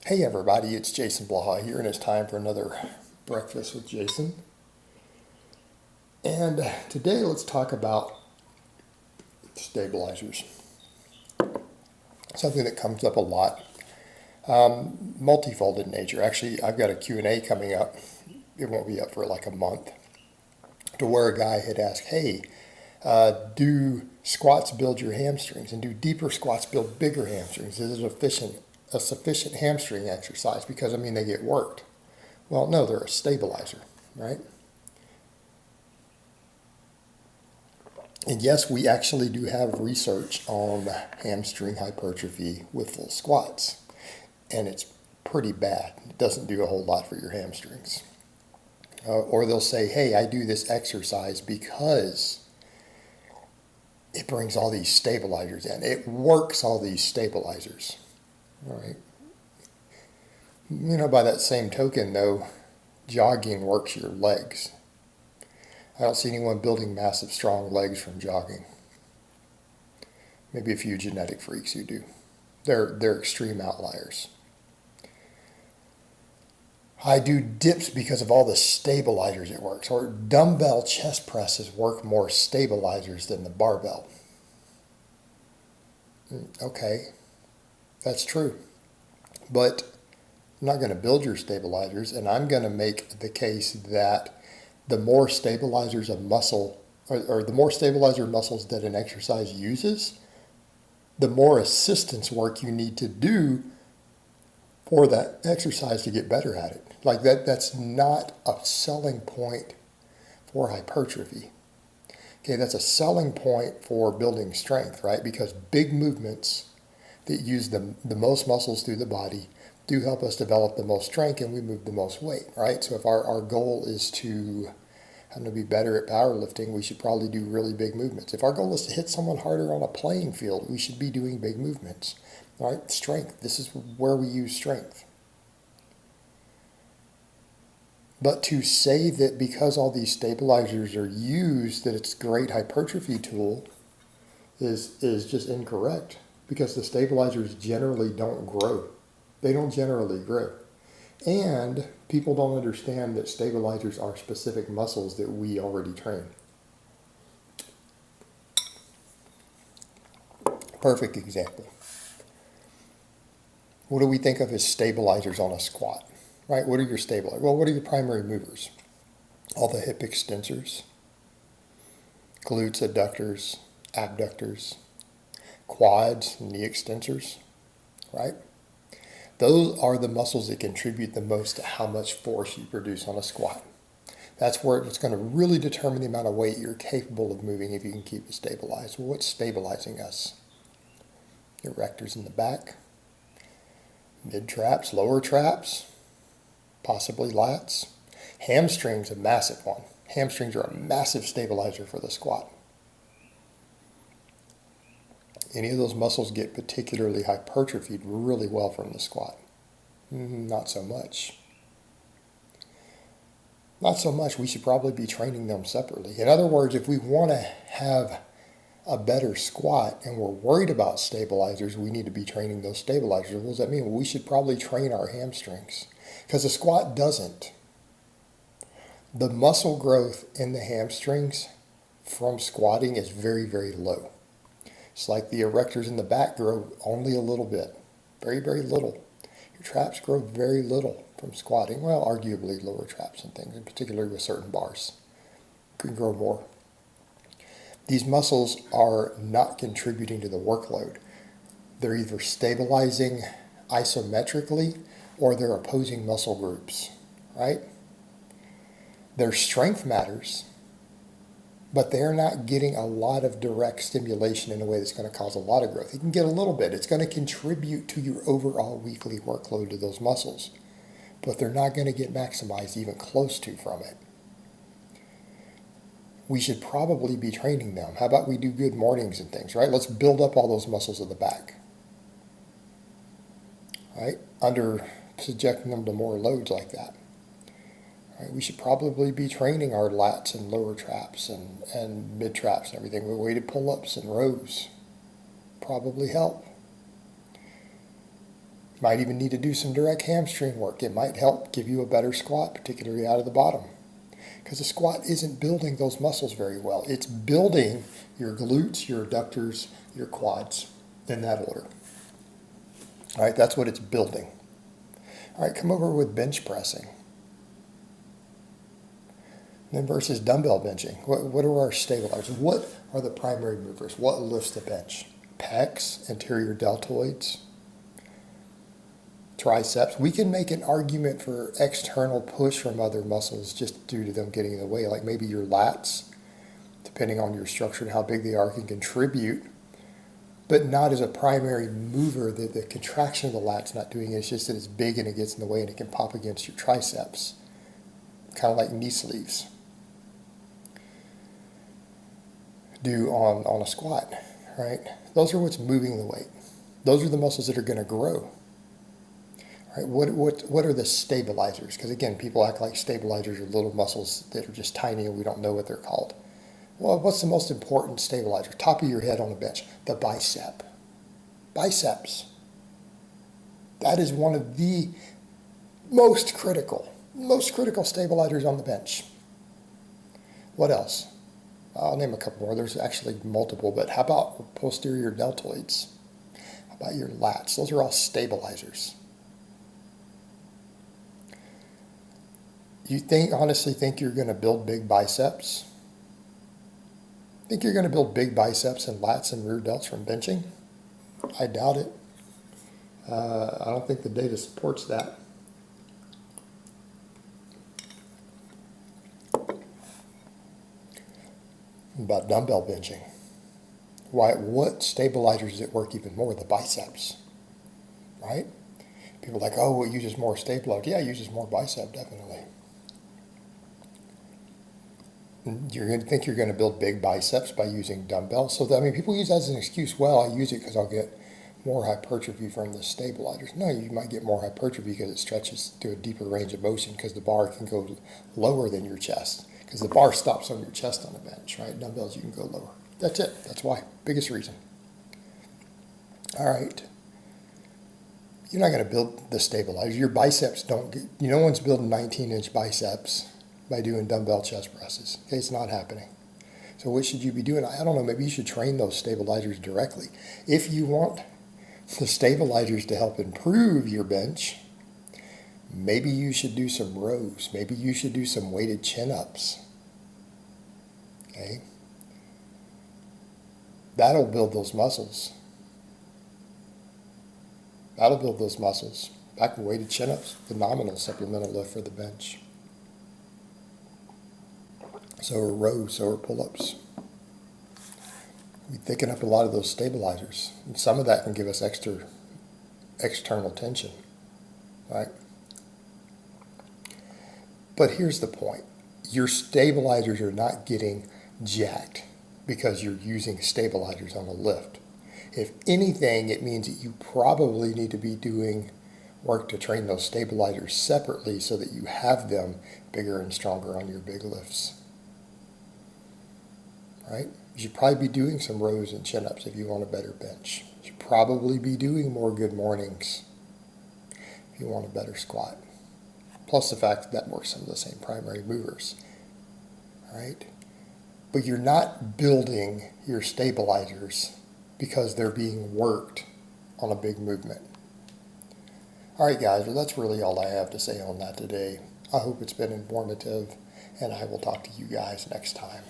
Hey everybody, it's Jason Blaha here, and it's time for another Breakfast with Jason. And today let's talk about stabilizers. Something that comes up a lot, multifold in nature. Actually, I've got a Q&A coming up. It won't be up for like a month, to where a guy had asked, hey, do squats build your hamstrings? And do deeper squats build bigger hamstrings? Is it a sufficient hamstring exercise? Because, they get worked. Well, no, they're a stabilizer, right? And yes, we actually do have research on hamstring hypertrophy with full squats. And it's pretty bad. It doesn't do a whole lot for your hamstrings. Or they'll say, hey, I do this exercise because it brings all these stabilizers in. It works all these stabilizers. All right. By that same token, though, jogging works your legs. I don't see anyone building massive, strong legs from jogging. Maybe a few genetic freaks who do. They're extreme outliers. I do dips because of all the stabilizers it works. Or dumbbell chest presses work more stabilizers than the barbell. Okay, that's true. But I'm not going to build your stabilizers, and I'm going to make the case that the more stabilizers a muscle, or the more stabilizer muscles that an exercise uses, the more assistance work you need to do for that exercise to get better at it. Like that's not a selling point for hypertrophy. Okay, that's a selling point for building strength, right? Because big movements that use the most muscles through the body do help us develop the most strength, and we move the most weight, right? So if our goal is to be better at powerlifting, we should probably do really big movements. If our goal is to hit someone harder on a playing field, we should be doing big movements, right? Strength, this is where we use strength. But to say that because all these stabilizers are used, that it's a great hypertrophy tool is just incorrect, because the stabilizers generally don't grow. They don't generally grow. And people don't understand that stabilizers are specific muscles that we already train. Perfect example. What do we think of as stabilizers on a squat? Right? What are your stabilizers? Well, what are your primary movers? All the hip extensors, glutes, adductors, abductors, quads, knee extensors, right? Those are the muscles that contribute the most to how much force you produce on a squat. That's where it's going to really determine the amount of weight you're capable of moving if you can keep it stabilized. Well, what's stabilizing us? Erectors in the back, mid traps, lower traps, possibly lats. Hamstrings, a massive one. Hamstrings are a massive stabilizer for the squat. Any of those muscles get particularly hypertrophied really well from the squat? Not so much. Not so much. We should probably be training them separately. In other words, if we want to have a better squat and we're worried about stabilizers, we need to be training those stabilizers. What does that mean? Well, we should probably train our hamstrings, because the squat doesn't. The muscle growth in the hamstrings from squatting is very, very low. It's like the erectors in the back grow only a little bit, very, very little. Your traps grow very little from squatting. Well, arguably lower traps and things, in particular with certain bars, can grow more. These muscles are not contributing to the workload. They're either stabilizing isometrically or they're opposing muscle groups, right? Their strength matters, but they're not getting a lot of direct stimulation in a way that's going to cause a lot of growth. You can get a little bit. It's going to contribute to your overall weekly workload to those muscles, but they're not going to get maximized even close to from it. We should probably be training them. How about we do good mornings and things, right? Let's build up all those muscles of the back, right? Under subjecting them to more loads like that. Right? We should probably be training our lats and lower traps and mid traps and everything with weighted pull-ups and rows. Probably help. Might even need to do some direct hamstring work. It might help give you a better squat, particularly out of the bottom. Because the squat isn't building those muscles very well. It's building your glutes, your adductors, your quads, in that order. All right, that's what it's building. All right, come over with bench pressing. Then versus dumbbell benching. What are our stabilizers? What are the primary movers? What lifts the bench? Pecs, anterior deltoids, triceps. We can make an argument for external push from other muscles just due to them getting in the way, like maybe your lats, depending on your structure and how big they are, can contribute, but not as a primary mover. The contraction of the lat's not doing it. It's just that it's big and it gets in the way and it can pop against your triceps, kind of like knee sleeves do on a squat, right? Those are what's moving the weight. Those are the muscles that are going to grow. All right, what are the stabilizers? Because again, people act like stabilizers are little muscles that are just tiny and we don't know what they're called. Well, what's the most important stabilizer? Top of your head on a bench, the bicep. Biceps. That is one of the most critical stabilizers on the bench. What else? I'll name a couple more. There's actually multiple, but how about posterior deltoids? How about your lats? Those are all stabilizers. You honestly think you're going to build big biceps? Think you're going to build big biceps and lats and rear delts from benching? I doubt it. I don't think the data supports that. About dumbbell benching. What stabilizers does it work even more? The biceps, right? People are like, oh, well, it uses more stabilizer. Yeah, it uses more bicep, definitely. You're going to think you're going to build big biceps by using dumbbells. So, people use that as an excuse. Well, I use it because I'll get more hypertrophy from the stabilizers. No, you might get more hypertrophy because it stretches to a deeper range of motion because the bar can go lower than your chest. Because the bar stops on your chest on the bench, right? Dumbbells, you can go lower. That's it. That's why. Biggest reason. All right. You're not going to build the stabilizer. Your biceps don't get, no one's building 19-inch biceps by doing dumbbell chest presses. Okay, it's not happening. So what should you be doing? I don't know. Maybe you should train those stabilizers directly. If you want the stabilizers to help improve your bench, maybe you should do some rows. Maybe you should do some weighted chin-ups. Okay? That'll build those muscles. That'll build those muscles. Back to weighted chin-ups, phenomenal supplemental lift for the bench. So are rows, so are pull-ups. We thicken up a lot of those stabilizers. And some of that can give us external tension, right? But here's the point. Your stabilizers are not getting jacked because you're using stabilizers on a lift. If anything, it means that you probably need to be doing work to train those stabilizers separately so that you have them bigger and stronger on your big lifts. Right? You should probably be doing some rows and chin-ups if you want a better bench. You should probably be doing more good mornings if you want a better squat. Plus the fact that works some of the same primary movers. All right? But you're not building your stabilizers because they're being worked on a big movement. All right, guys, well, that's really all I have to say on that today. I hope it's been informative, and I will talk to you guys next time.